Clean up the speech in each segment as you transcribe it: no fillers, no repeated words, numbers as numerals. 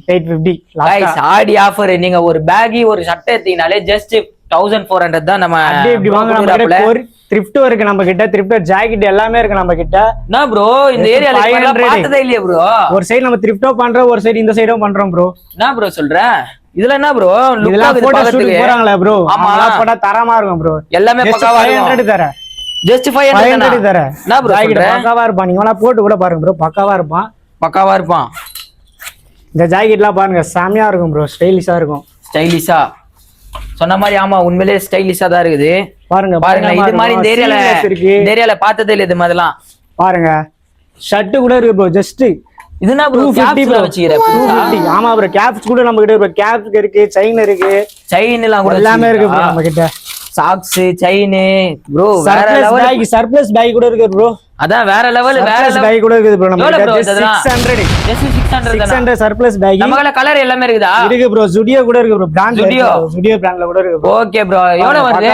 850 guys ஆடி offer நீங்க ஒரு baggy ஒரு சட்டை எடுத்தீங்கனாலே ஜஸ்ட் 1400 தான் நம்ம அப்படியே இப்படி வாங்க நம்ம கிட்ட த்ரிஃப்ட் இருக்கு நம்ம கிட்ட த்ரிஃப்ட் ஜாக்கெட் எல்லாமே இருக்கு நம்ம கிட்ட என்ன ப்ரோ இந்த ஏரியால இப்ப பார்த்ததே இல்லையா ப்ரோ ஒரு சைடு நம்ம த்ரிஃப்ட்டோ பண்றோம் ஒரு சைடு இந்த சைடும் பண்றோம் ப்ரோ என்ன ப்ரோ சொல்ற இதுல என்ன ப்ரோ இதெல்லாம் போட்டோ ஷூட் போறாங்களே ப்ரோ ஆமா போட்டா தரமா இருக்கும் ப்ரோ எல்லாமே பக்காவா இருக்கும் 500 தரேன் ஜஸ்ட் 500 தரேன் என்ன ப்ரோ சொல்ற பக்காவா இருப்பான் நீங்க வேணா போட்டு கூட பாருங்க ப்ரோ பக்காவா இருப்பான் இந்த ஜாக்கெட்லாம் பாருங்க செமையா இருக்கும் ப்ரோ ஸ்டைலிஷா இருக்கும் ஸ்டைலிஷா சொன்ன மாதிரி ஆமா உண்மையிலேயே ஸ்டைலிஷா தான் இருக்குது பாருங்க இது மாதிரி இந்த ஏரியால பார்த்ததே இல்ல இது மாதிரிலாம் பாருங்க ஷர்ட் கூட இருக்கு ப்ரோ ஜஸ்ட் இதுனா ப்ரோ 250 வச்சிரேன் 250 ஆமா ப்ரோ கேப்ஸ் கூட நம்ம கிட்ட இருக்கு கேப்ஸ் இருக்கு செயின் இருக்கு செயின் எல்லாம் கூட எல்லாமே இருக்கு ப்ரோ நம்ம கிட்ட சாக்ஸ் செயின் ப்ரோ வேற லெவல் சர்ப்ளஸ் பை கூட இருக்கு ப்ரோ அதான் வேற லெவல் பை கூட இருக்குது ப்ரோ நம்ம கிட்ட 600 just 600 சர்ப்ளஸ் பை நம்மள கலர் எல்லாமே இருக்குதா இருக்கு ப்ரோ ஜுடியோ கூட இருக்கு ப்ரோ பிராண்ட் ஜுடியோ பிராண்ட்ல கூட இருக்கு ப்ரோ ஓகே ப்ரோ எவ்வளவு வருது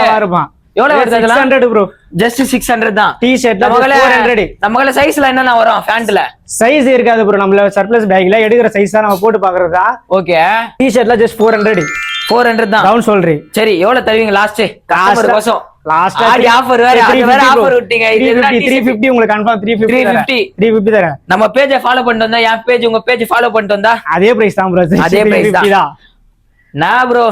எவ்வளவு வருது அதெல்லாம் 600 ப்ரோ just 600 தான் டி-ஷர்ட்ல 400 நம்மள சைஸ்ல என்னன்னா வரும் பேண்ட்ல சைஸ் இருக்காது ப்ரோ நம்மள சர்ப்ளஸ் பேக்ல எடுக்கிற சைஸ் தான் நம்ம போட்டு பாக்குறதா ஓகே டி-ஷர்ட்ல just 400 தான் டவுன் சொல்றீங்க சரி எவ்வளவு தருவீங்க லாஸ்ட் கஸ்டமர் கோசம் லாஸ்ட் ஆடி ஆஃபர் வேற ஆஃபர் விட்டீங்க இது 350 உங்களுக்கு கன்ஃபார்ம் 350 தரேன் நம்ம பேஜ் ஃபாலோ பண்ணிட்டு வந்தா என் பேஜ் உங்க பேஜ் ஃபாலோ பண்ணிட்டு வந்தா அதே பிரைஸ் தான் ப்ரோ அதே பிரைஸ் தான் நான் ப்ரோ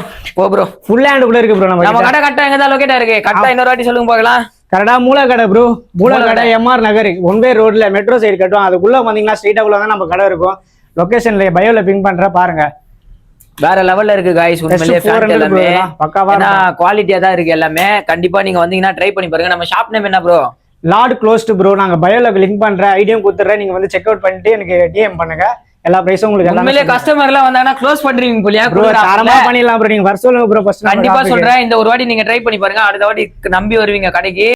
ப்ரோ ஃபுல் ஹேண்ட் கூட இருக்கு ப்ரோ நம்ம கடை கரெக்ட்டா எங்க தான் லொகேட் இருக்கு கரெக்ட்டா இன்னொரு வாட்டி சொல்லுங்க பார்க்கலாம் கரெக்ட்டா மூல கடை ப்ரோ மூல கடை எம்ஆர் நகர் ஒன் வே ரோட்ல மெட்ரோ சைடு கட்டுவோம் அதுக்குள்ள வந்தீங்கன்னா ஸ்ட்ரைட்டா உள்ள தான் நம்ம கடை இருக்கும் லொகேஷன்ல பயோல பிங் பண்ற பாருங்க வேற லெவல்ல இருக்கு गाइस உண்மையிலேயே ஃபேண்ட் எல்லாமே பக்காவா குவாலிட்டியா தான் இருக்கு எல்லாமே கண்டிப்பா நீங்க வந்தீங்கன்னா ட்ரை பண்ணி பாருங்க நம்ம ஷாப் நேம் என்ன ப்ரோ லார்ட் க்ளோஸ்ட் ப்ரோ நாங்க பயோல லிங்க் பண்ற ஐடியா கொடுத்துறேன் நீங்க வந்து செக் அவுட் பண்ணிட்டு எனக்கு டிஎம் பண்ணுங்க எல்லா பிரைஸும் உங்களுக்கு உண்மையிலேயே கஸ்டமர் எல்லாம் வந்தாங்கன்னா க்ளோஸ் பண்றீங்க போலியா ப்ரோ தரமா பண்ணிடலாம் ப்ரோ நீங்க வர சொல்லுங்க ப்ரோ ஃபர்ஸ்ட் கண்டிப்பா சொல்றேன் இந்த ஒரு வாட்டி நீங்க ட்ரை பண்ணி பாருங்க அடுத்த வாட்டி நம்பி வருவீங்க கடைக்கு